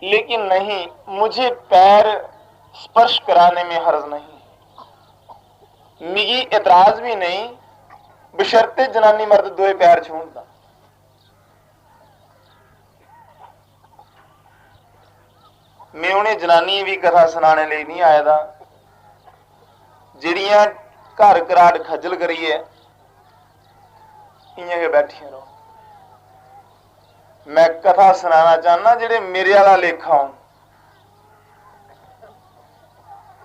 लेकिन नहीं, मुझे पैर स्पर्श कराने में हर्ज नहीं, मिगी एतराज भी नहीं, बशर्ते जनानी मर्द दोए पैर छूण दा। मैं उन्हें जनानी भी कथा सुनाने लिए नहीं आया था जिहड़ियां घर घराट खज्जल करिए इयां के बैठिया रहो। मैं कथा सुनाना चाहना जिहड़े मेरे वाला लेखा होन,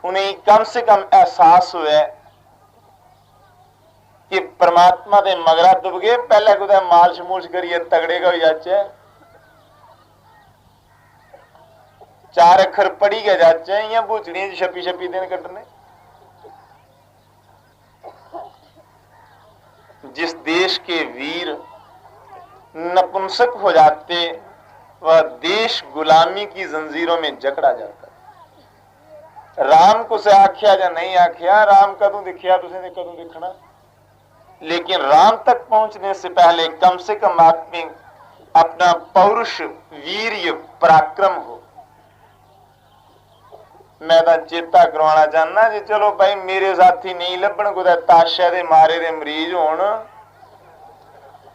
उन्हें कम से कम एहसास होया कि परमात्मा दे मगरा दुब गए, पहले कुदै मालश मूलश करिए तगड़े हो जाचे, चार अखर पढ़ी गए जाचे, या बूचड़ियां छप्पी छप्पी दिन कटने। जिस देश के वीर नपुंसक हो जाते वह देश गुलामी की जंजीरों में जकड़ा जाता। राम कुछ आख्या या नहीं आख्या, राम कदों दिखिया तुसें कदों दिखना, लेकिन राम तक पहुंचने से पहले कम से कम आदमी अपना पौरुष वीर्य पराक्रम हो। मैं तो चेता करवाना चाहना जी, चलो भाई मेरे साथी नहीं लभण, कुछ ताशा दे मारे दे मरीज होण,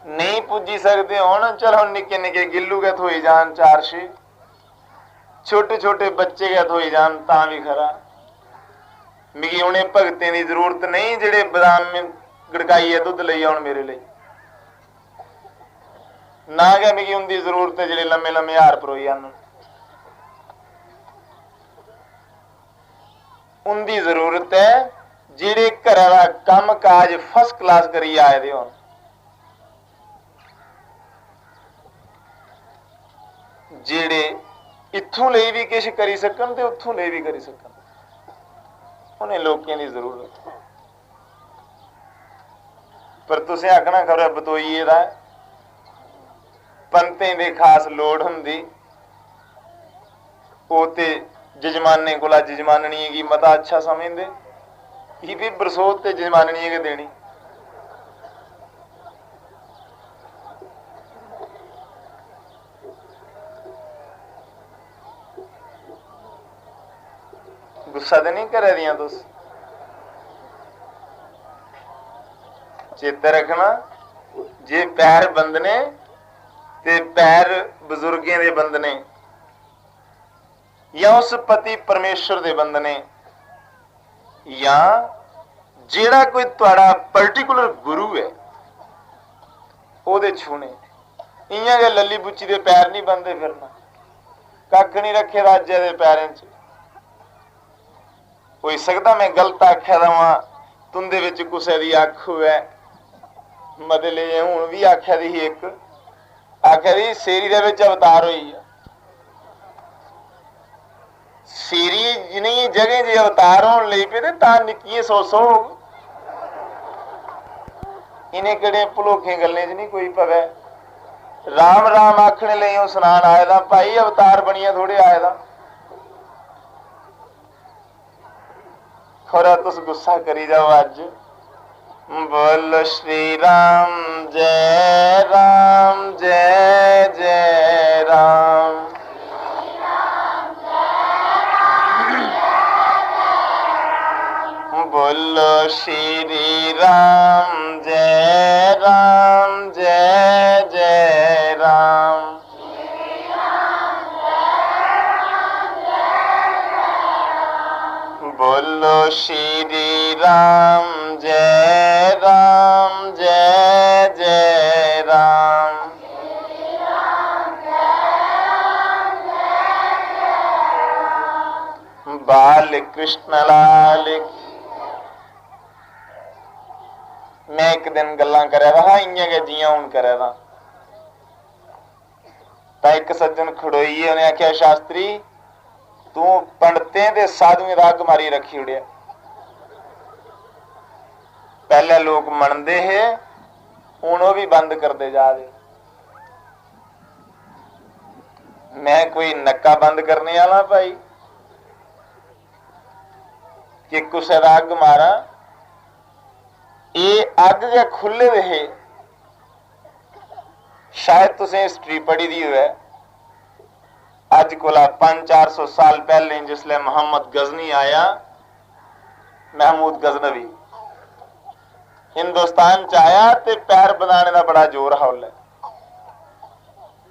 नहीं पुजी सकते होण, चलो निके निके गिल्लू गत होई जान, चार छे छोटे छोटे बच्चे गत होई जान, तां भी खरा। मिगी उन्हें भगतें की जरूरत नहीं जिहड़े बादाम में गड़काइए दुध लई आउण मेरे लिए, ना गया मिगी उनकी जरूरत है जिहड़े लम्मे लम्मे हार परोई आन। उनकी जरूरत है जिहड़े घरा दा कम काज फर्स्ट क्लास करिए आए दे होण। जिहड़े इत्थों ले भी किश करी सकन ते उत्थों ले भी करी सकन, उन्हें लोगों की जरूरत। पर तुसें आखना खबर बतोईए दा पंतें दे खास लोड़ हुंदी, वो ते जजमाने कोला जजमाननी की मता अच्छा समझते, ये भी बरसोत ते जजमाननी के देनी। गुस्सा तो नहीं करे दियां तुस, चेते रखना जे पैर बंदने ते पैर बजुर्गें दे बंदने या उस पति परमेश्वर दे बंदने, या जेड़ा कोई तुहाड़ा पर्टिकुलर गुरु है ओदे छूने। इयां गै लली बुच्ची दे पैर नहीं बनते फिरना, कख नहीं रखे राजे दे पैरें च। हो सकदा मैं गलत आख्या दवां, तुंदे विच कुसै दी अख होवे, मतलब हुण भी आख्या दी एक आख्या दी सेरी दे विच अवतार होई है, सीरी जिन्हीं जगह जे अवतार होने लई पे तां निक्कियां 100 होग। इन्हें किहड़े भुलोखे गल्लें च नहीं कोई पवे। राम राम आखने लई सुनान आए दा भाई, अवतार बनिया थोड़े आए दा। खरा तुस गुस्सा करी जाओ अज। बोल श्री राम जय राम जय जय राम। बोलो श्री राम जय राम जय जय राम। बोलो श्री राम जय जय राम। बाल कृष्ण लाल। मैं एक दिन गल्लां करे रहा इयां गै जियां हुण करे रहा, तां एक सज्जन खड़ोइए उन्हें आख्या शास्त्री तू पंडितें ते साधुएं दा अग मारी रखी उड़िया। पहले लोग मनदे हे हुण ओह भी बंद करदे जा दे। मैं कोई नक्का बंद करने वाला भाई कि कुसै दा अग मारा? ये अग गै खुले रहे। शायद तुसें हिस्ट्री पढ़ी दी होऐ, अज कोला 500-400 साल पहले जिसले मोहम्मद गजनी आया, महमूद गजनवी हिंदुस्तान च आया ते पैर बनाने का बड़ा जोर हौल है।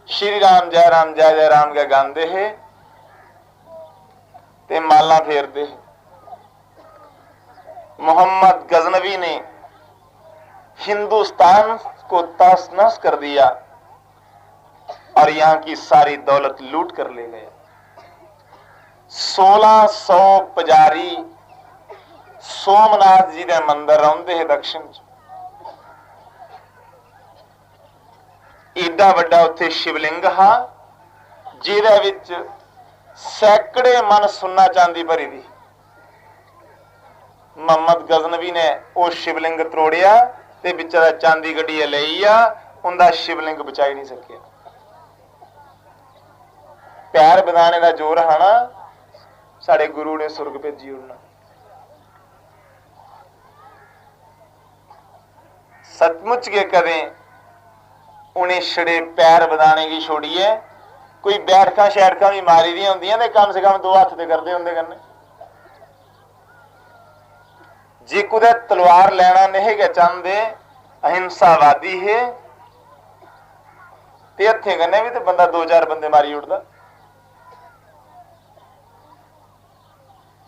श्री राम जय राम के गांदे है ते माला फेरते है। मोहम्मद गजनवी ने हिंदुस्तान को तहस नहस कर दिया और यहां की सारी दौलत लूट कर ले गए। 1600 पुजारी सोमनाथ जी के मंदिर रहिंदे है दक्षिण च। एडा वड्डा उत्थे शिवलिंग हा जिहदे विच सैकड़े मन सुन्ना चांदी भरी दी। मोहम्मद गजनवी ने वो शिवलिंग त्रोड़िया ते बेचारा चांदी गड्डी लई आ, उनका शिवलिंग बचा ही नहीं सकिया। पैर बनाने का जोर है ना, साडे गुरु ने सुरग भेजी उड़ना। सचमुच के कदे उन्हें छड़े पैर बनाने की छोड़िए, कोई बैठका शैठका भी मारी दी होंदियां ते कम से कम 2 हथ ते करते होंदे कन्ने। जे कुदै तलवार लेना नहीं गए चाहते, अहिंसावादी है ते हत्थें कन्ने भी तो बंदा 2-4 बंदे मारी उड़दा।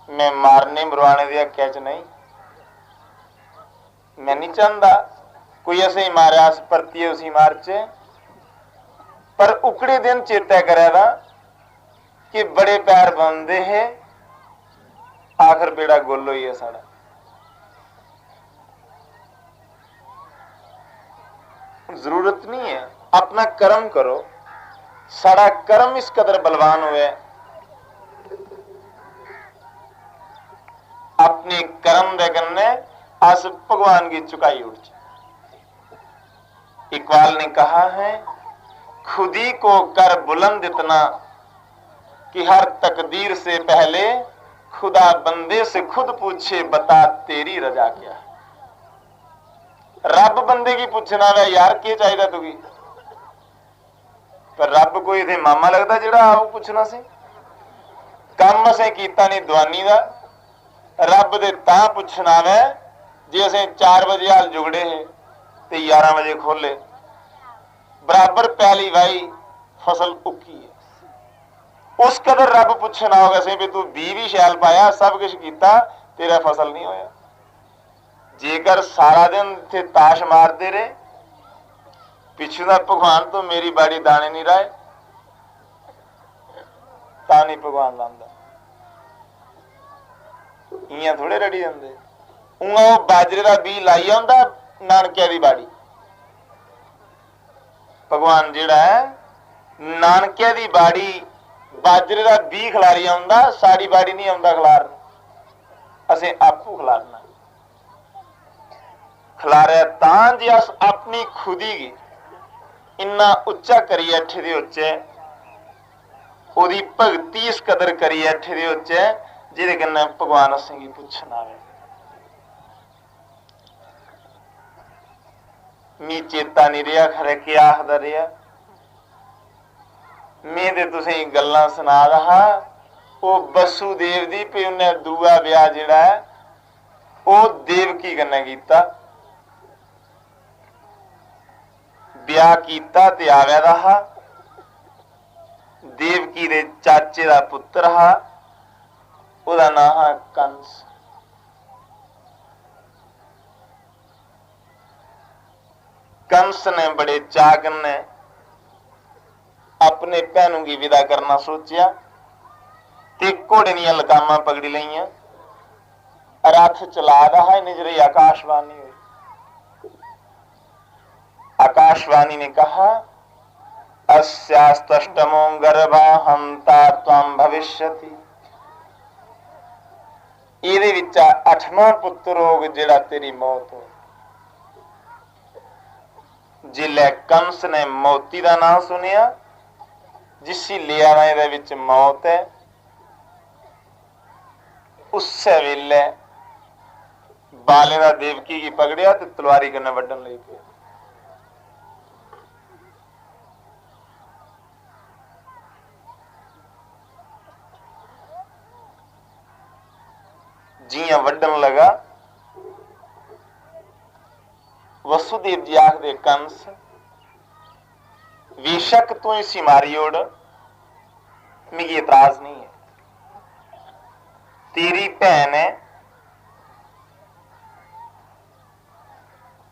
मैं मारने मरवाने की हक्कै च नहीं, मैं नहीं चाहता कोई असें मारिया अस परतिए उसी मारचे, पर उकड़े दिन चेता करेगा कि बड़े पैर बनते हैं, आखिर बेड़ा गुल होई है साड़ा। जरूरत नहीं है, अपना कर्म करो। साड़ा कर्म इस कदर बलवान हुए, अपने कर्म दे कन्ने अस भगवान की चुकाई उठ। इकबाल ने कहा है, खुदी को कर बुलंद इतना कि हर तकदीर से पहले खुदा बंदे से खुद पूछे, बता तेरी रजा क्या है। रब बंदे की पूछना वे यार की चाहिए तुगी, पर रब कोई इथे मामा लगता जिहड़ा आओ पूछना सी। कम असें कीता नहीं दवानी दा, रब दे तां पूछना वे जे असें 4 बजे हाल जुगड़े है ते 11 बजे खोले, बराबर पैली वाई फसल उकी है। उस कदर रब पूछना होगा असें भी तू बी भी शैल पाया, सब कुछ कीता, तेरा फसल नहीं होया। जेकर सारा दिन इत्थे ताश मारते रहे, पिछू दा भगवान तो मेरी बाड़ी दाने नहीं रहे, तां नहीं भगवान लांदा। इयां थोड़े रड़ी जांदे। उआं बाजरे का बी लाई आंदा नानकिया दी बाड़ी, भगवान जिहड़ा है नानकिया दी बाड़ी बाजरे का बी खिलारी आंदा, साड़ी बाड़ी नहीं आंदा खिलार। असें आपू खिलारना, खिलारे तां जे अस अपनी खुदी गी इन्ना उच्चा करिए अठे दे उच्चे, ओदी भगती इस कदर करिए अठे दे उच्चे जिहदे कन्नै भगवान असें गी पुच्छन आवे। मी चेता नहीं रहा खरे क्या आखदा रहा, मैं ते तुसें गल्लां सुना रहा वो वसुदेव दी पे उन्हें दूआ ब्याह जिहड़ा है वो देवकी कन्नै कीता। ब्याह कीता ते आवे दा हा, देवकी दे चाचे दा पुत्र हा, ओदा नाम हा कंस। कंस ने बड़े चाक ने अपने भैनों की विदा करना सोचा ते घोड़े दियां लगामां पकड़ी लईयां, रथ चला रहा है, निजरी आकाशवाणी हुई। आकाशवाणी ने कहा, अस्यास्तष्टमो गर्भा हंता त्वं भविष्यति। ਇਹਦੇ ਵਿੱਚ 8ਵਾਂ ਪੁੱਤਰ ਹੋਗ ਜਿਹੜਾ ਤੇਰੀ मौत हो। जिले कंस ने मौती का नाम सुनिया, जिसी लिया ਇਹਦੇ ਵਿੱਚ मौत है, उस वेले बाले का देवकी की पकड़िया तो तलवारी कन्नै वड्डन लग पिया। जियां वड्डन लगा। वसुदेव जी आखदे कंस बेशक तू इसी मारी ओड़, मिगी एतराज नहीं है, तेरी भैन है,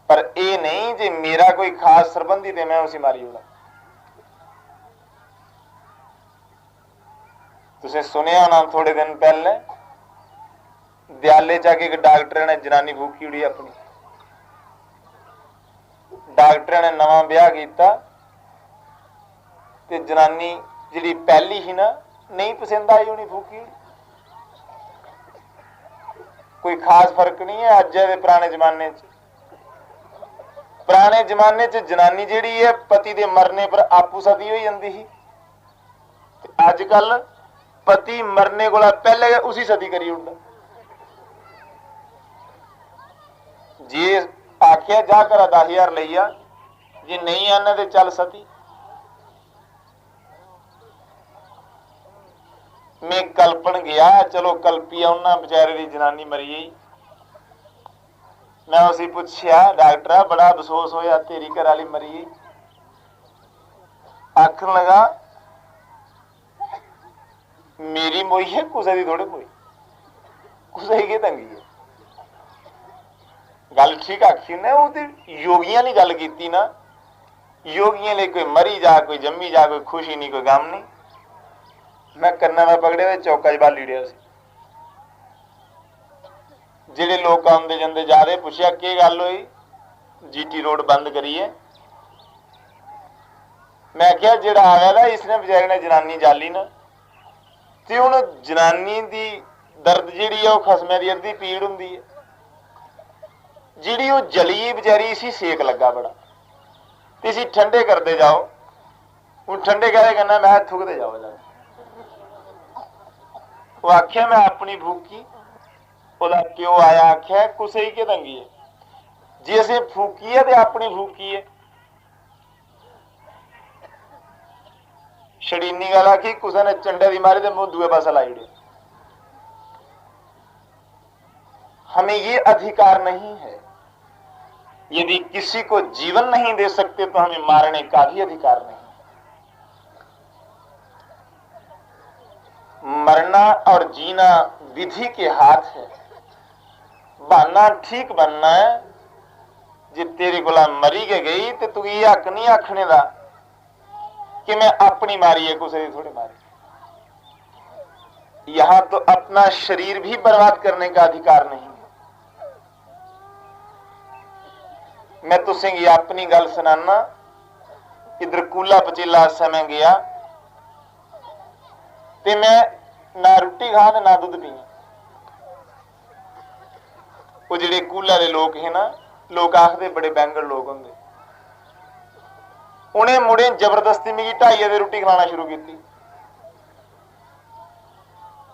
पर यह नहीं जे मेरा कोई खास संबंधी ते मैं उसी मारी ओड़ा। तुसें सुनिया होना थोड़े दिन पहले दयाले जाके एक डॉक्टर ने जनानी फूकी उड़ी अपनी। डॉक्टर ने नवा ब्याह किया ते जनानी जिहड़ी पहली ही ना नहीं पसंद आई होनी, फूकी उड़ी। कोई खास फर्क नहीं है अज दे पुराने जमाने च। पुराने जमाने च जनानी जिहड़ी है पति दे मरने पर आपू सती हो जाती ही, अजकल पति मरने को पहले उसी सती करी उड़दा। जे आख्या जा कर 10,000 लिया, जे नहीं आना तो चल सती। मैं कल्पन गया, चलो कल्पी आना, बेचारे की जनानी मरी गई। मैं उसी पूछया डॉक्टर बड़ा अफसोस होया तेरी घर वाली मरी गई। आखन लगा मेरी मोई है, कुसे दी थोड़े मोई, कुसे की तंगी है। गल ठीक आखी ने, वो योगियां ने गल की ना, योगियां ले कोई मरी जा, कोई जम्मी जा, कोई खुशी नहीं, कोई गम नहीं। मैं कन्ना में पकड़े चौका च बाली उड़िया। जेडे लोग आते जाते जा रहे, पूछया की गल हुई, जीटी रोड बंद करिए। मैं क्या जेड़ा आया ना इसने बेचारे ने जनानी जाली ना, ते हुण जनानी दी दर्द जिहड़ी है वह खसमे दी अद्धी पीड़ हुंदी है, जिहड़ी वो जली बेचारी इसी सेक लगा बड़ा, ते इसी ठंडे करते जाओ। हूँ ठंडे कहते कहना मैं थुकते जाओ जा। वो आख्या मैं अपनी फूकी, ओदा प्यो आया आख्या कुसे की तंगी है, जे असें फूकी है तो अपनी फूकी है। शड़ीनी गल आखी कुसा ने चंडे की मारी तो मुंह दूए पासे लाई उड़े। हमें ये अधिकार नहीं है, यदि किसी को जीवन नहीं दे सकते तो हमें मारने का भी अधिकार नहीं। मरना और जीना विधि के हाथ है। बहाना ठीक बनना है, जे तेरे को मरी के गई तो तू ये हक नहीं आखने का कि मैं अपनी मारी है, कुछ थोड़ी मारी। यहां तो अपना शरीर भी बर्बाद करने का अधिकार नहीं है। मैं तुसें अपनी गल सुनाना। इधर कूला पचीला समय गया ते मैं ना रोटी खा ते ना दुध पीया। वो जिहड़े कूला दे लोग है ना, लोग आखते बड़े बैंगड़ लोग होंगे, उन्हें मुड़े जबरदस्ती मेरी 2:30 बजे रोटी खिलाना शुरू की।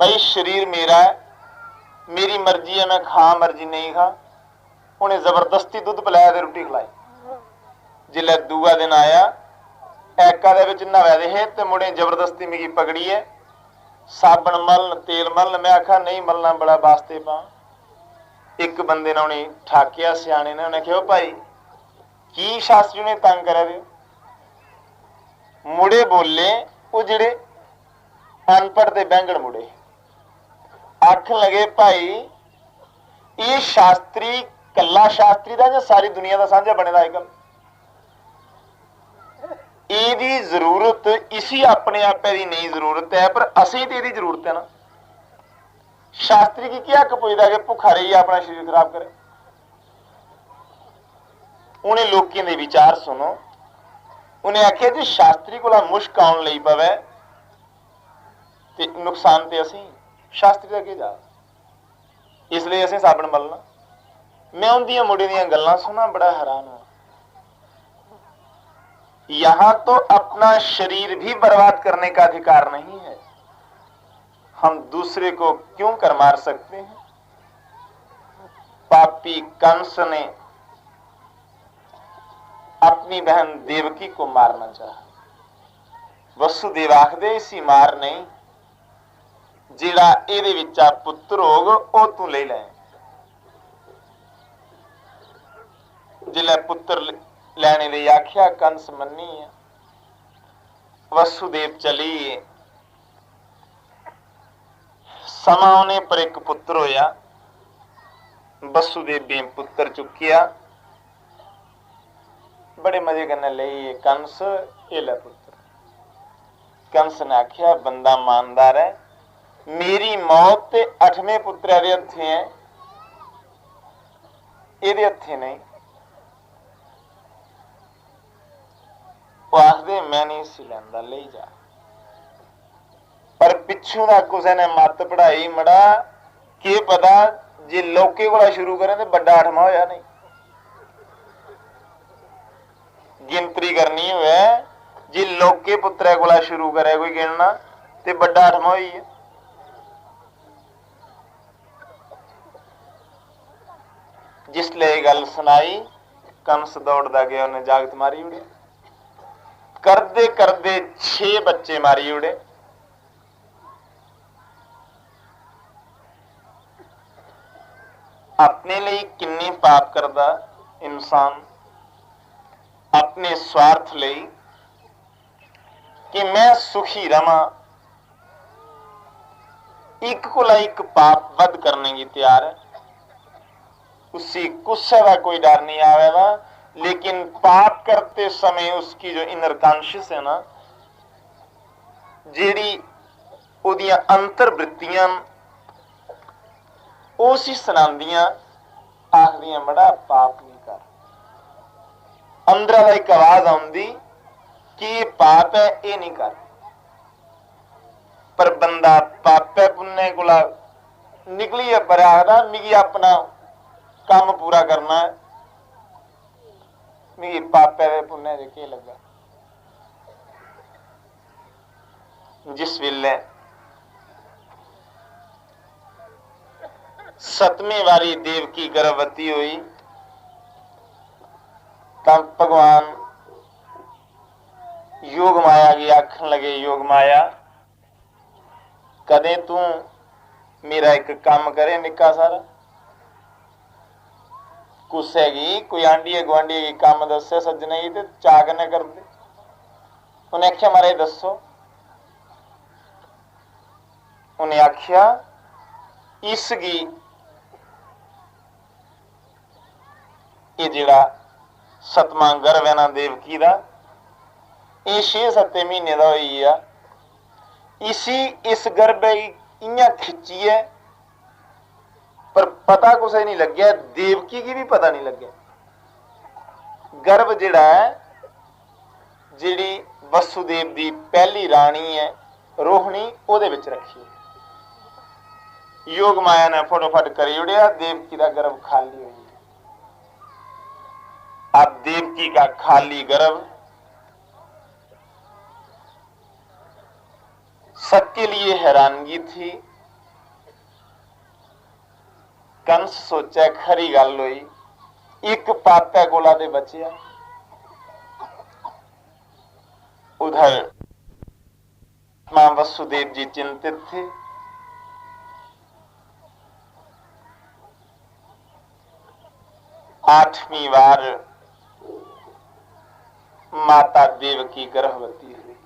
भाई शरीर मेरा है, मेरी मर्जी है, मैं खा मर्जी नहीं खा। उन्हें जबरदस्ती दुध पिलाया ते रोटी खिलाई। जिले दूआ दिन आया ऐका दे विच नहाया दे ते मुड़े जबरदस्ती मेरी पकड़ी है, साबन मल तेल मल। मैं आखा नहीं मलना, बड़ा वास्ते पा। एक बंदे ने उन्हें ठाकिया, सियाने ने, उन्हें कहा भाई की शास्त्री ने तंग करा दे। मुड़े बोले वो जिहड़े अनपढ़ ते बैंगड़ मुड़े आखन लगे भाई ये शास्त्री कला शास्त्री का या सारी दुनिया का साझा बने दा है। ਇਹਦੀ ਜ਼ਰੂਰत इसी अपने आपे की नहीं जरूरत है, पर असी तो ਇਹਦੀ जरूरत है ना। शास्त्री की क्या हक पुछदा कि भुखा रही अपना शरीर खराब करे। उन्हें लोगों के विचार सुनो। उन्हें आख्या जी शास्त्री को मुश्क आने लई पवे ते नुकसान तो असी, शास्त्री का क्या जा, इसलिए असें साबन मलना। मैं उनदियां मुड़े दियां गल्लां सुना बड़ा हैरान हुआ। यहां तो अपना शरीर भी बर्बाद करने का अधिकार नहीं है, हम दूसरे को क्यों कर मार सकते हैं। पापी कंस ने अपनी बहन देवकी को मारना चाहा। वसुदेव आखदे इसी मार नहीं, ਜਿਹੜਾ ਇਹਦੇ ਵਿੱਚ ਆ ਪੁੱਤਰ ਹੋਗ ਉਹ ਤੂੰ ਲੈ ਲੈ। जिले पुत्र लैने लिए आख्या कंस मन्नी है। वसुदेव चली समा आने पर एक पुत्र होया। वसुदेव भी पुत्र चुकिया बड़े मजे करने ले कंस ये ले पुत्र। कंस ने आख्या बंदा ईमानदार है, मेरी मौत ते 8वें पुत्र दे हथे है, ਇਹਦੇ ਹੱਥੇ नहीं। वो आखदे मैं नहीं सी लैंदा ले जा, पर पिछों का किसी ने मत पढ़ाई मड़ा की पता जे लोके कोला शुरू करें तो बड़ा 8वां होया नहीं। गिनतरी करनी हुए जे लोके पुत्रे कोला शुरू करे कोई गिनना तो बड़ा 8वां होई है। जिसले गल सुनाई कंस दौड़दा गया, उन्हें जागत मारी उड़ी। करदे करदे 6 बच्चे मारी उड़े। अपने लिए किन्नी पाप करदा इंसान, अपने स्वार्थ लिए कि मैं सुखी रवां, एक को एक पाप वध करने की तैयार है। उसी गुस्से का कोई डर नहीं आवेगा, लेकिन पाप करते समय उसकी जो इनर कॉन्शियस है ना, जेड़ी ओदियां अंतरवृत्तियां उसी सुनांदियां आखदियां बड़ा पाप नहीं कर। अंदर दा एक आवाज आउंदी कि ये पाप है, ये नहीं कर। पर बंदा पापे पुण्य कोला निकली है पर आखदा मिगी अपना काम पूरा करना है, मिगी पापे दे पुण्य दे के लगा। जिस वेले 7वीं वारी देवकी गर्भवती हुई तब भगवान योग माया की आखन लगे, योग माया कदे तू मेरा एक काम करे निक्का सारा, कुसेगी कोई आंडी गुआंढी की काम दसे सज्जने की चाह कने कर दे। उन्हें आख्या मारे दसो। उन्हें आख्या इसकी ये जिहड़ा 7वां गर्भ है ना देवकी दा, ये 6-7 महीने का हुई है। इस गर्भ इयां खिंची है पर पता कुछ नहीं लग्या, देवकी की भी पता नहीं लग्या। गर्भ जिहड़ा है जिहड़ी वसुदेव दी पहली राणी है रोहिणी ओहदे विच रखी है। योग माया ने फटोफट करी उड़िया, देवकी का गर्भ खाली हुई है। अब देवकी का खाली गर्भ सबके लिए हैरानगी थी। कंस सोचा खरी गल हुई, एक पापा कोला दे बचिया। उधर मां वसुदेव जी चिंतित थे। आठवीं बार माता देवकी गर्भवती हुई।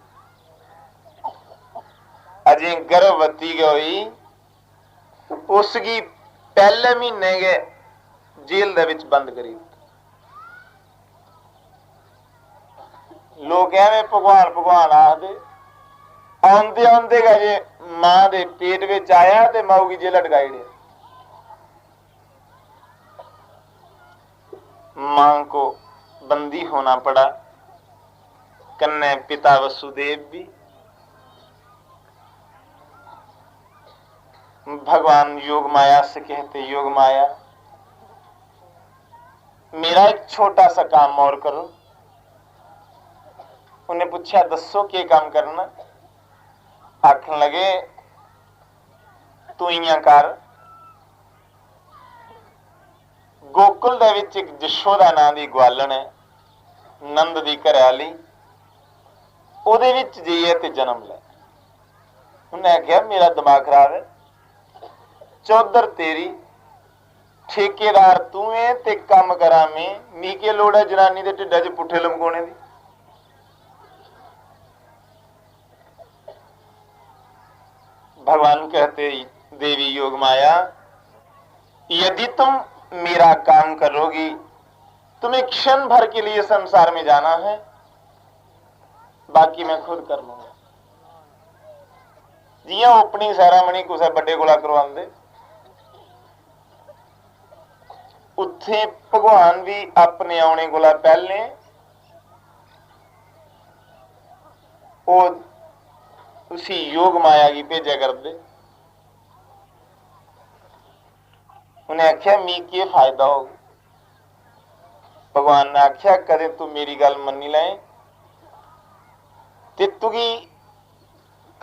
अजे गर्भवती हुई उसकी पहले महीने के जेल दे विच बंद करी। लोग एवं भगवान भगवान आखदे, आंदे आंदे जे मां दे पेट विच आया ते माऊ की जेल अटकाई दे। मां को बंदी होना पड़ा, कन्ने पिता वसुदेव भी। भगवान योग माया से कहते, योग माया मेरा एक छोटा सा काम और करो। उन्हें पूछा दसो के काम करना। आखन लगे तू इयां कर, गोकुल दे विच एक जशोदा नाम दी ग्वालन है, नंद दी घरवाली, ओदे विच जाइए ते जन्म ले। उन्हें आख्या मेरा दिमाग खराब है, चौधर तेरी, ठेकेदार तू है ते काम करा में, मीके लोड़ है जनानी दे ढिड्डा च पुट्ठे लमकाने दी। भगवान कहते देवी योग माया, यदि तुम मेरा काम करोगी, तुम्हें क्षण भर के लिए संसार में जाना है, बाकी मैं खुद कर लूंगा। जियां अपनी सैरामणी कुछ बड़े कोला करवांदे, उत्थे भगवान भी अपने आने कोला पहले वो उसी योग माया की भेजा करते। उन्हें आख्या मी के फायदा हो। भगवान ने आख्या कदे तू मेरी गल मनी लै ते तुगी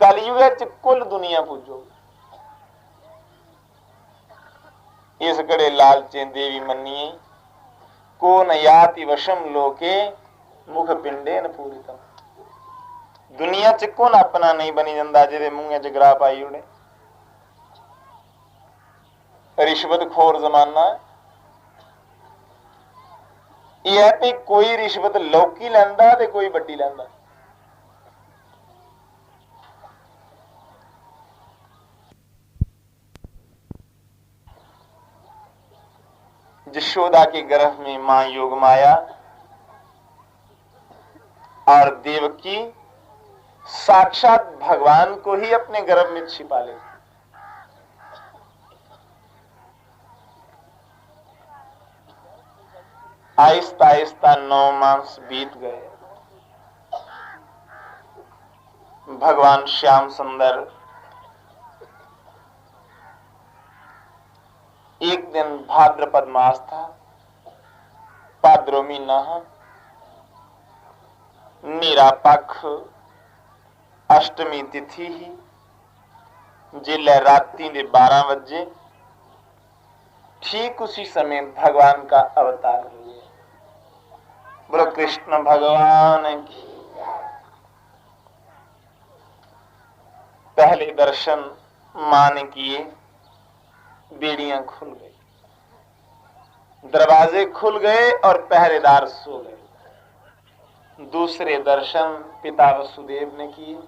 कलयुग च कुल दुनिया पूजो। इस घड़े लालचे देवी मनिए को न याति वशम लोके मुख पिंडे न पूरितम। दुनिया च कौन अपना नहीं बनी जाता जिहदे मूंह च ग्राह पाई उड़े। रिश्वत खोर जमाना यह है कि कोई रिश्वत लौकी लैंदा ते कोई बड्डी लैंदा। यशोदा के गर्भ में मां योग माया और देवकी साक्षात भगवान को ही अपने गर्भ में छिपा ले। आहिस्ता आहिस्ता 9 मास बीत गए। भगवान श्याम सुंदर एक दिन भाद्रपद मास था, भाद्रो महीना है, नीरा पक्ष अष्टमी तिथि ही, जिले राती के 12 बजे ठीक उसी समय भगवान का अवतार हुआ। बोलो कृष्ण भगवान की। पहले दर्शन मां ने किए, बेड़ियां खुल गई, दरवाजे खुल गए और पहरेदार सो गए। दूसरे दर्शन पिता वसुदेव ने किए।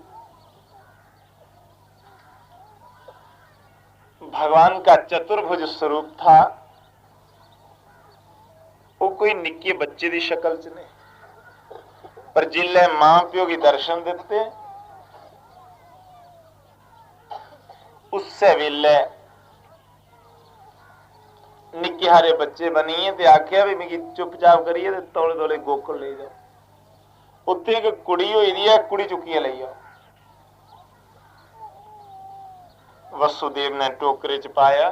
भगवान का चतुर्भुज स्वरूप था, वो कोई निक्के बच्चे की शक्ल च नहीं, पर जिले मां प्यो की दर्शन देते उससे वेले निक्के हारे बच्चे बनिए ते आख्या भी मिगी चुपचाप करिए ते तौले तौले गोकुल ले जाओ। उत्थे एक कुड़ी होई दी है, कुड़ी चुकिए ले जाओ। वसुदेव ने टोकरे च पाया,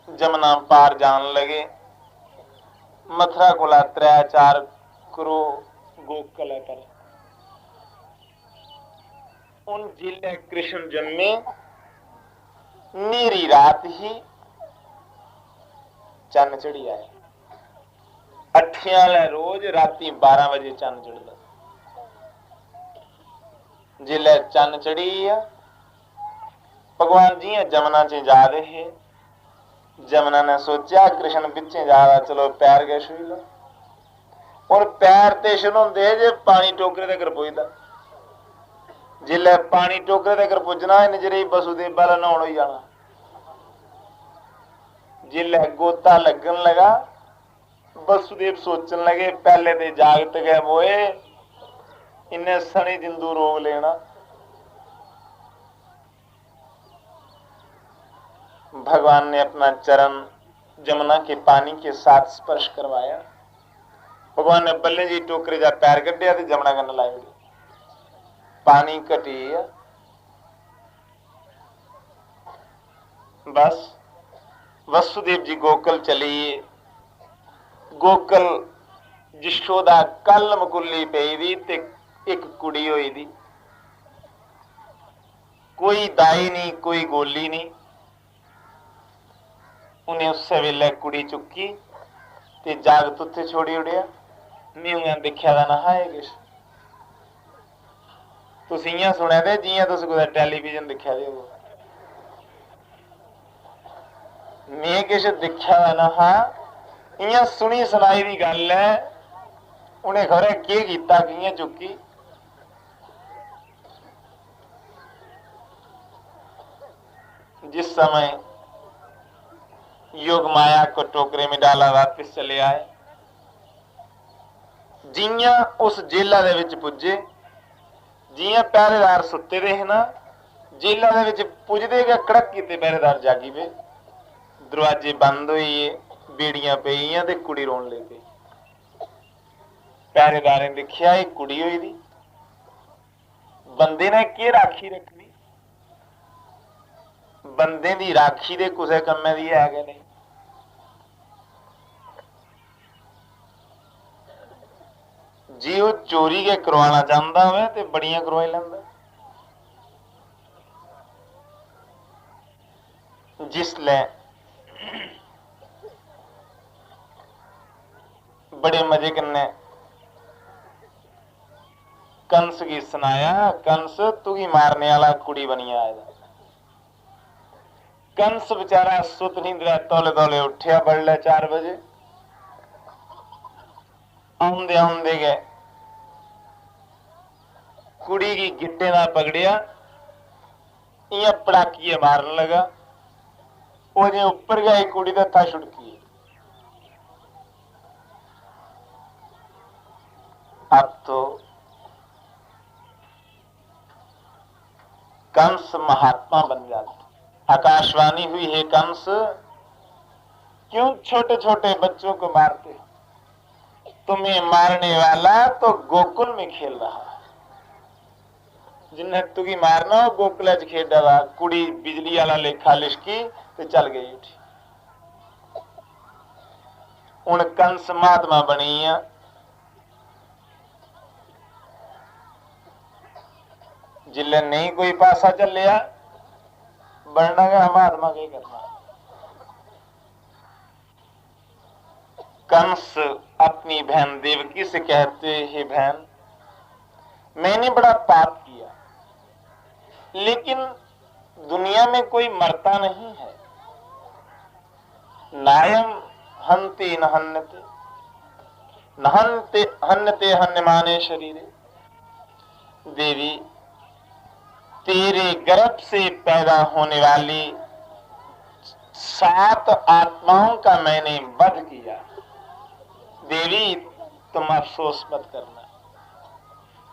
जमुना पार जान लगे। मथुरा कोला 3-4 करो गोकुल है पर उन जिले कृष्ण जन्मे नीरी रात ही चन्न चढ़ी आए। अठियां रोज राती 12 बजे चन्न चढ़ता। जिले चन्न चढ़ी भगवान जी जमुना च जा रहे। जमुना ने सोचा कृष्ण पिछे जा रहा, चलो पैर गए छुई लो। और पैर ते छुनोंदे जे पानी टोकरे तक पुजदा। जिले पानी टोकरे तक पुजना नजरे वसुदेव वाला नहाउण हो जाना। जिले गोता लगन लगा, वसुदेव सोचन लगे पहले ते जागत गए मोए, इन्हें सनी जिंदू रोग लेना। भगवान ने अपना चरण जमुना के पानी के साथ स्पर्श करवाया। भगवान ने बल्ले जी टोकरे जा पैर कढ़िया ते जमुना कन्न लाई उड़ी। पानी घटी, बस वसुदेव जी गोकुल चली। गोकुल यशोदा कल मकुली पई दी ते एक कुड़ी होई दी। कोई दाई नहीं, कोई गोली नहीं। उन्हें उस वेले कुड़ी चुकी ते जागत उत्थे छोड़ी उड़िया। नींव देखिया दा ना है किश। तुसीं इ'यां सुने दे जियां तुस कुदै टेलीविजन दिक्खा दे हो। में किश दिक्खेआ ना हा, इ'यां सुनी सनाई दी गल्ल है। उ'नें खबरै केह् कीता, कि'यां चुक्की। जिस समय योग माया को टोकरे में डाला, वापिस चले आए। जियां उस जेला दे विच पुज्जे, जियां पहरेदार सुत्ते दे ना, जेला दे विच पुजदे गै कड़क कीते पहरेदार जागी पे। दरवाजे बंद होइए, बेड़ियां पेइयां ते कुड़ी रोन लग पई। पहरेदारें दिक्खेआ एह् कुड़ी होई दी, बंदे ने केह् राखी रखनी, बंदे दी राखी दे कुसै कम्मै दी है गै नहीं। जे वो चोरी के करवाना चाहता हो तो बड़ियां करवाई लैंदा। जिसलै बड़े मजे कन्नै कंस गी सनाया, कंस तुगी मारने वाला कुड़ी बनी आए दा। कंस बेचारा सुत नींदरा तौले तौले उठिया बडलै 4 बजे। आउंदे आउंदे गै कुड़ी की गिट्टे नाल पकड़िया, इयां पड़ाकिए मारन लगा। वो जे ऊपर गई कुड़ी तो हत्था छुड़की। अब तो कंस महात्मा बन जाता। आकाशवाणी हुई, है कंस क्यों छोटे छोटे बच्चों को मारते हो? तुम्हें मारने वाला तो गोकुल में खेल रहा है। जिन्हें तुगी मारना हो गोकुल च खेड रहा। कुड़ी बिजली वाला लेखा लिशकी तो चल गई उठी। हुण कंस महात्मा बनी आ। जिले नहीं कोई पासा चलिया, बनना का महात्मा क्या करना। कंस अपनी बहन देवकी से कहते, हे बहन, मैंने बड़ा पाप किया, लेकिन दुनिया में कोई मरता नहीं है। नायम हन्ति न हन्यते, न हन्यते हन्यमाने शरीरे। देवी, तेरे गर्भ से पैदा होने वाली 7 आत्माओं का मैंने वध किया। देवी, तुम अफसोस मत करना।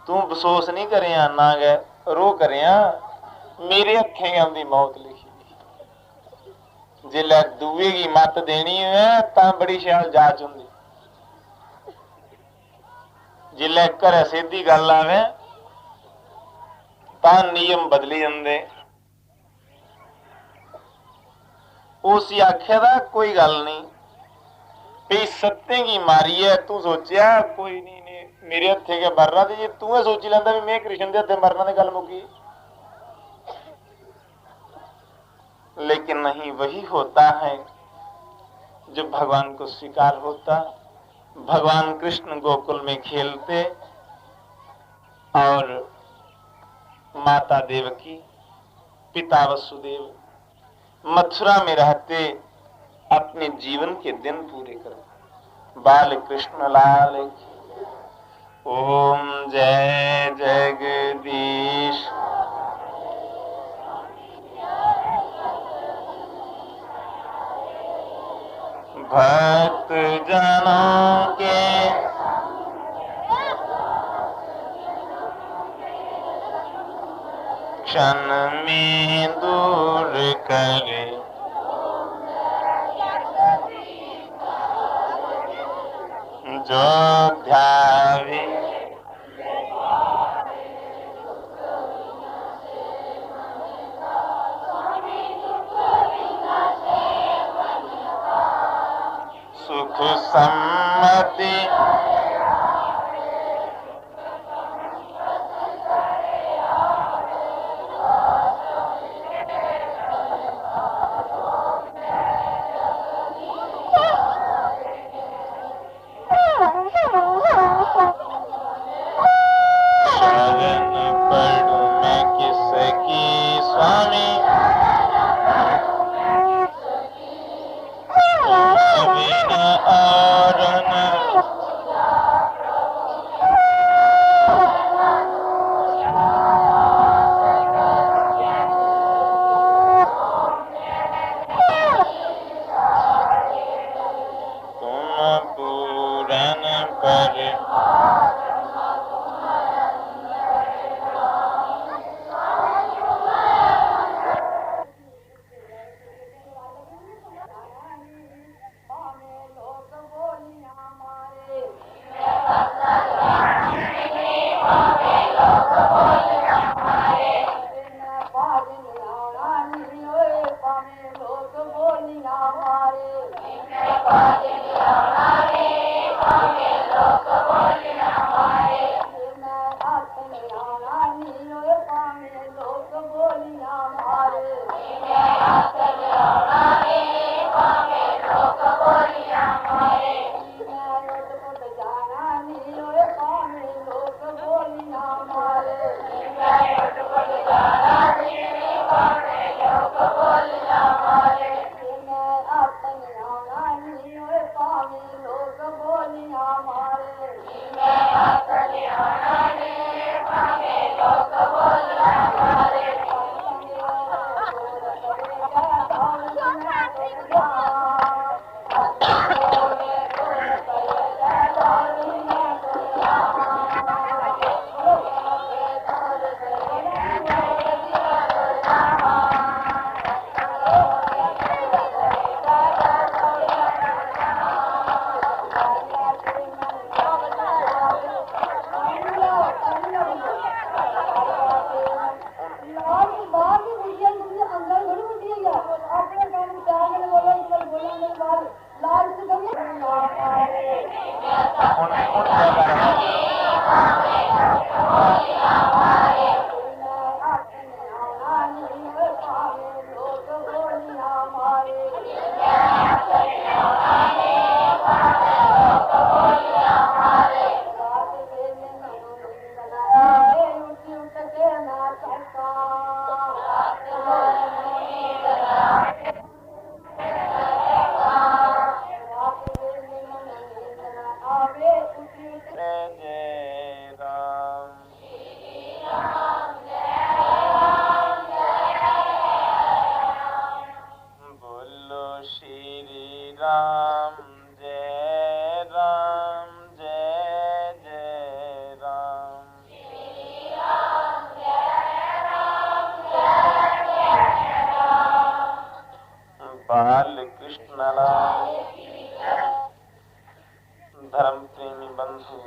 तू अफसोस नहीं करिया, ना गए रो करिया, मेरे हथें आंदी मौत लिखी। जिले दुए की मत देनी है ता बड़ी शैल जाच होंदी। जिले घर सीधी गल आवे ता नियम बदली जाते। उसी आख्या था कोई गल नहीं भी सत्ते की मारी है, तू सोचिया कोई नहीं मेरे हथे के मरना, जे तू सोची लेंदा भी मैं कृष्ण के हथे मरना, तो गल मुकी। लेकिन नहीं, वही होता है जो भगवान को स्वीकार होता। भगवान कृष्ण गोकुल में खेलते और माता देवकी, पिता वसुदेव मथुरा में रहते अपने जीवन के दिन पूरे कर। बाल कृष्ण लाल की। ओम जय जगदीश। भक्त जनों के क्षण में दूर करे, जो ध्यावे सुख सम्मति। बाल कृष्ण लाल धर्म प्रेमी बंधु,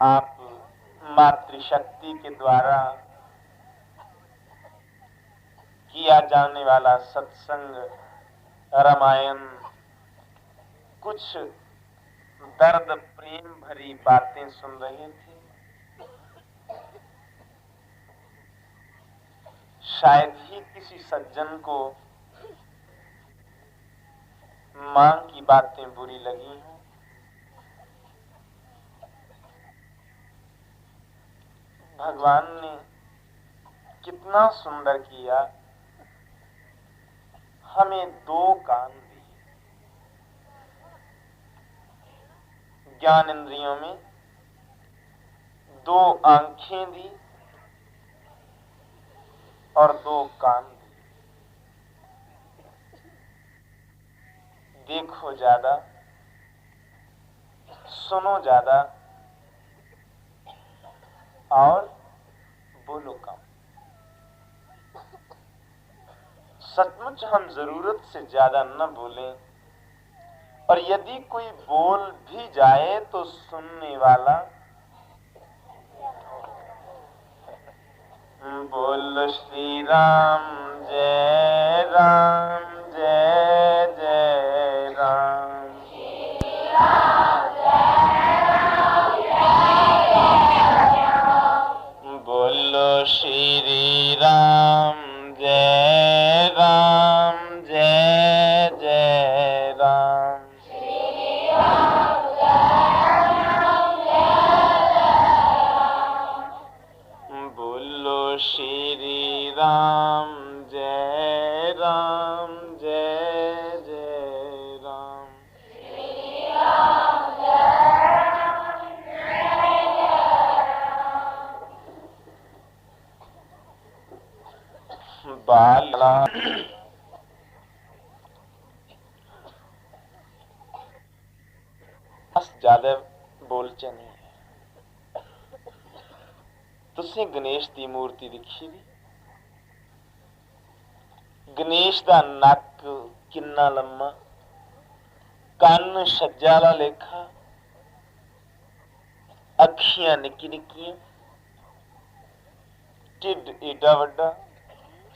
आप मातृशक्ति के द्वारा किया जाने वाला सत्संग रामायण कुछ दर्द प्रेम भरी बातें सुन रहे थे। शायद ही किसी सज्जन को मां की बातें बुरी लगी हों। भगवान ने कितना सुंदर किया, हमें दो कान दिए, ज्ञान इंद्रियों में दो आंखें दी और दो कान दिए। देखो ज्यादा, सुनो ज्यादा और बोलो कम। सचमुच हम जरूरत से ज्यादा न बोलें, और यदि कोई बोल भी जाए तो सुनने वाला बोल श्री राम जय राम जय जय राम। श्री राम जय राम जय जय राम। बोलो श्री राम जय राम जय जय राम। श्री राम जय राम जय जय राम। बोलो श्री राम जय राम जय जय राम। श्री राम जय राम जय जय राम। बाला बस ज्यादा बोलचे नहीं है। तुसी गणेश की मूर्ति दिखी दी? गणेश का नक किन्ना लम्मा, कन्न छज्जे वाला लेखा, अखियां निक्की निक्कियां, ढिड एडा वड्डा,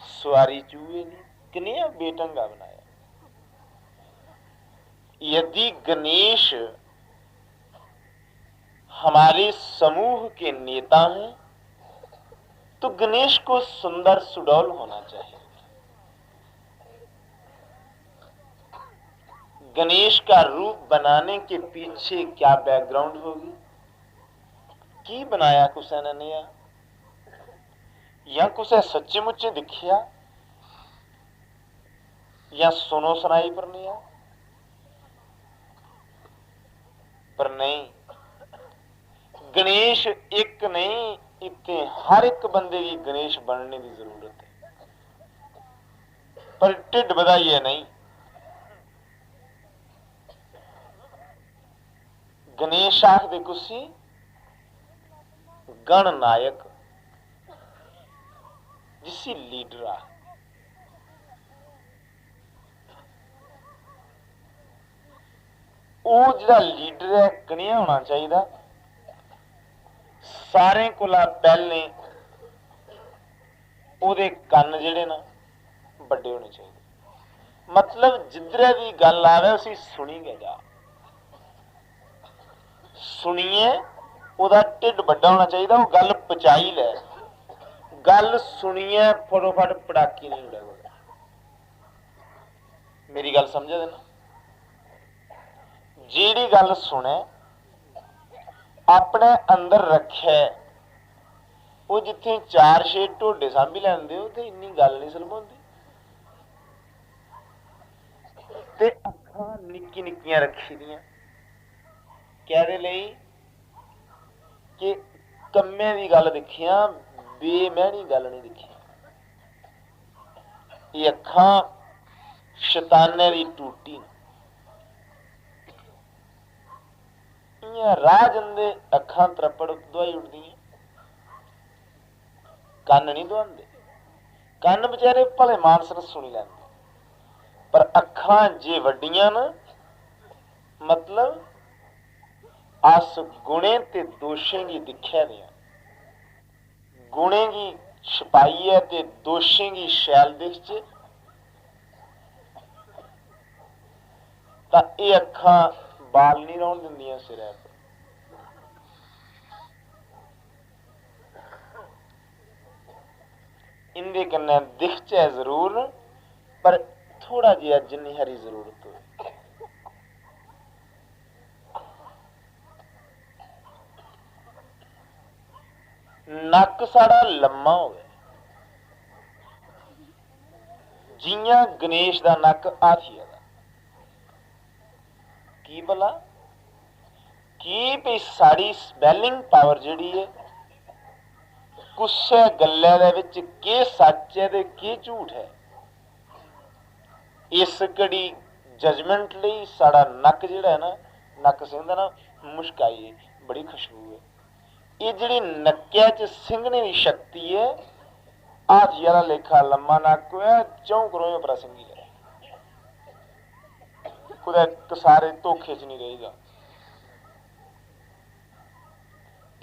सवारी चूहे दी, कनेहा बेढंगा बनाया। यदि गणेश हमारे समूह के नेता हैं तो गणेश को सुंदर सुडौल होना चाहिए। गणेश का रूप बनाने के पीछे क्या बैकग्राउंड होगी, की बनाया कुसै ने नेहा, या कुसै सच्चे मुच्चे दिखिया, या सुनो सुनाई पर नेहा, पर नहीं। गणेश एक नहीं, इतने हर एक बंदे की गणेश बनने की जरूरत है, पर ढिड बधाइए नहीं। गणेश आखदे कुसी गण नायक, जिसी लीडर आ। वो जिहड़ा लीडर है कनेहा होना चाहिए, सारे कोला पहले ओदे कन्न जिहड़े ना बड़े होने चाहिए। मतलब जिधरे भी गल आवे उसी सुनी गए जा, सुनिए, ओदा ढिड बड़ा होना चाहिए, वो गल पचाई लै। गल सुनिए फटोफट पटाकी नहीं उड़े। मेरी गल समझे ना, जेड़ी गल सुने अपने अंदर रखे, वो जिथे चार छे ढोडे सांभी लैंदे हो ते इन्नी गल नहीं सलमाउंदी। ते अखां निक्की निक्कियां रखी दियां कहदे लई कि कम्मे दी गल दिखियां, बेमैनी गल नहीं दिखी। ये अखां शैताने दी टूटी, राह जंदे अखां त्रप्पड़ दुआई उड़दियां, कन्न नहीं दुआंदे। कन्न बेचारे भले मानस ने सुनी लैंदे, पर अखां जे वड्डियां न, मतलब अस गुणे ते दोषें गी दिक्खे दियां, गुणें गी छपाइयै ते दोषें गी शैल दिखचे, तां एह् अखां बाल नहीं रौह्न दिंदियां सिरै पर। इंदे कन्नै दिखचै जरूर, पर थोड़ा जिहा जिन्नी हारी जरूरत हो। नक साड़ा लम्मा होवे, जियां गणेश दा नक हाथिया दा। की भला की भई साड़ी स्पैलिंग पावर जिहड़ी है, कुसै गल्लै दे विच केह् सच है ते केह् झूठ है, इस घड़ी जजमेंट लई साड़ा नक जिहड़ा है ना, नक सिंघदा ना, मुश्क आई है, बड़ी खुशबू है। ये जिहड़ी नक्कै च सिंघने दी शक्ति है, हाथी आह्ला लेखा लम्मा नक होऐ, चौं करोएं उप्परा सिंघी लै, कुदै कसारे धोखे च नहीं रहेगा।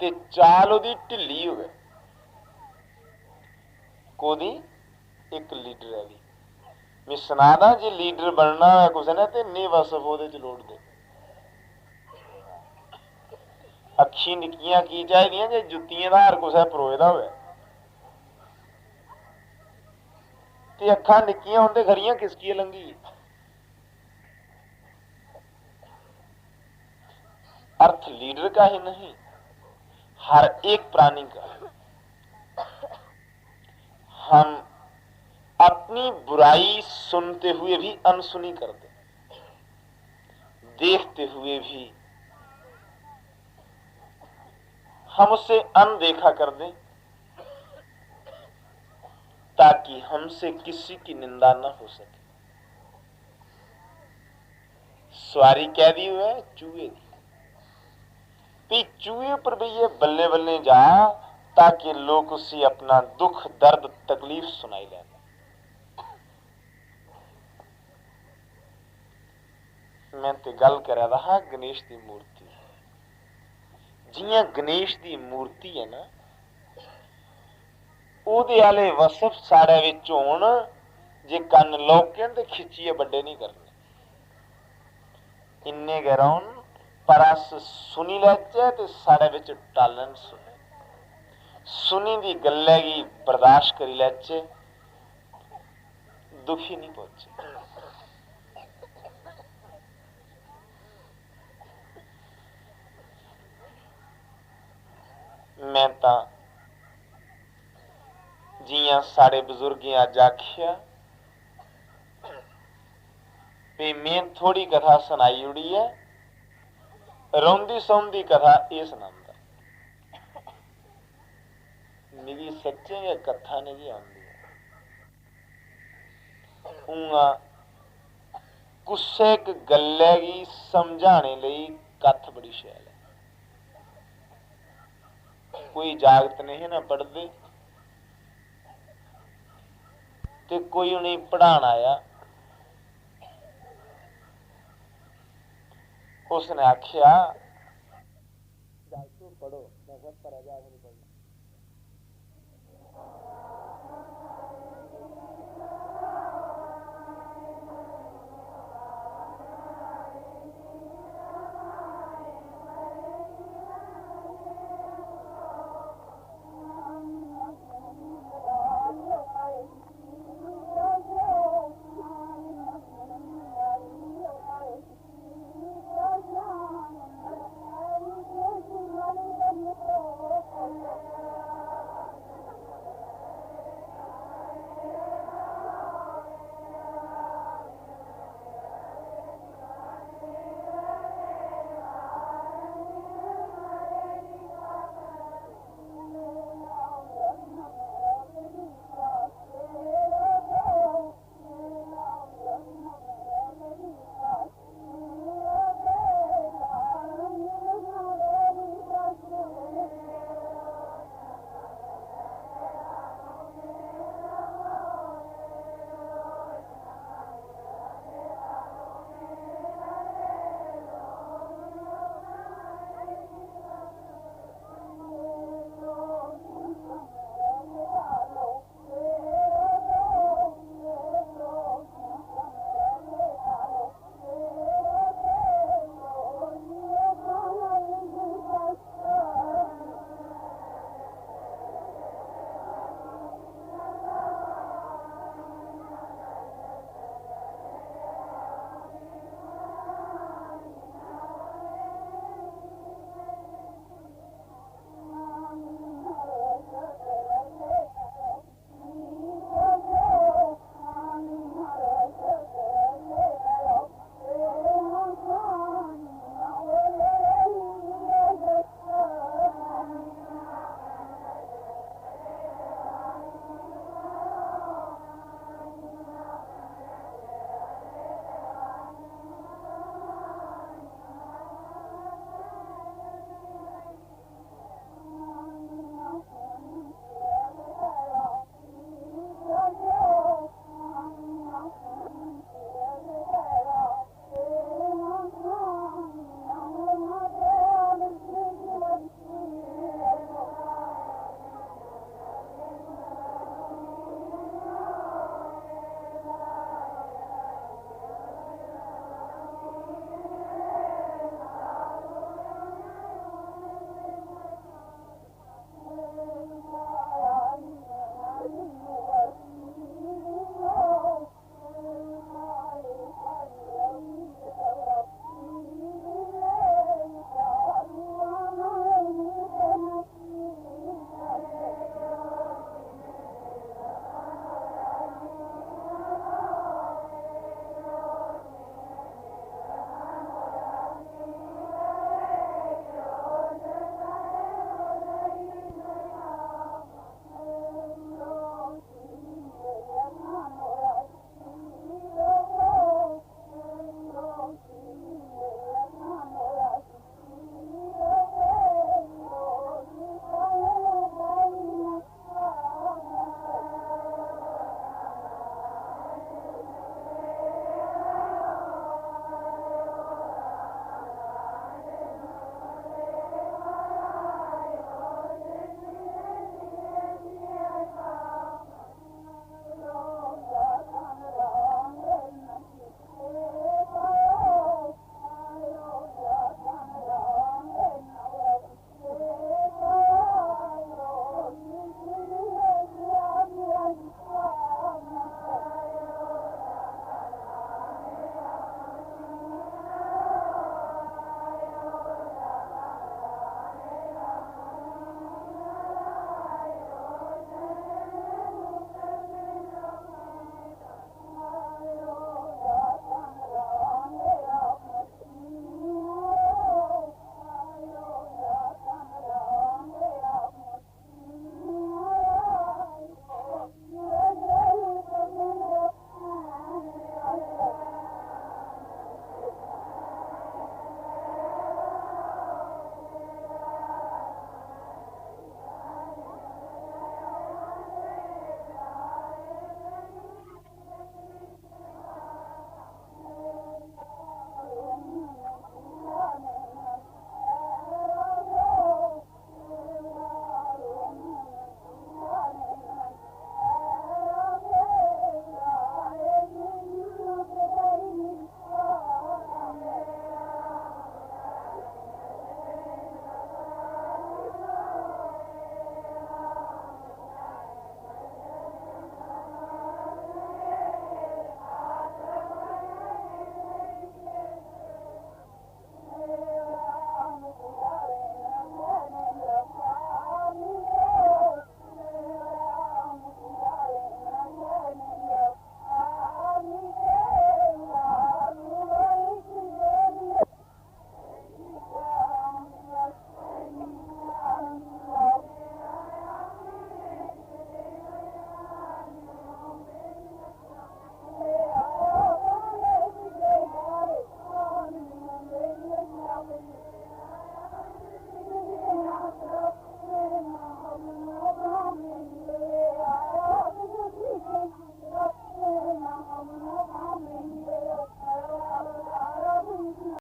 ते चाल ओदी ढिल्ली होवे, कोदी एक लीडर है दी। मैं सना दा, जे लीडर बनना है कुसै ने ते नेवा सफ ओहदे च लोड़दे। अखी निक्कियां की चाहिदियां जे जुत्तियें दा हार कुसै परोए दा होवे, ते अखां निक्कियां होंदे खरियां खिसकियै लंघी। अर्थ लीडर का ही नहीं, हर एक प्राणी का। हम अपनी बुराई सुनते हुए भी अनसुनी करते, देखते हुए भी हम उसे अनदेखा कर दें, ताकि हमसे किसी की निंदा न हो सके। सवारी कह दी हुए चूहे दी, भी चूहे पर भी ये बल्ले बल्ले जा, ताकि लोग उसे अपना दुख दर्द तकलीफ सुनाई लें। मैं ते गल करा रहा गणेश की मूर्ति, जियां गणेश दी मूर्ति है ना, ओदे आले वसफ साड़े विच होण, जे कन्न लौकण ते खिच्चिए बड़े नहीं करने। इन्ने गहराउन पर अस सुनी लैचे ते साड़े विच टालन सुने, सुनी दी गल्लै गी बर्दाश्त करी लैचे, दुखी नहीं पहुंचे। मैं तां जियां साढ़े बुजुर्गें अज आखिया भी मैं थोड़ी कथा सुनाई उड़ी है, रोंदी सौंदी कथा ये सुनांदा। मिगी सच्चे गै कथा नहीं जी आंदी। उआं कुसै इक गल्लै गी समझाने लई कथ बड़ी शैल है। कोई जागत नहीं ना पढ़दे ते कोई उन्हें पढ़ान आया, उसने आखिया जागतो पढ़ो, मैं पर नहीं पढ़ना।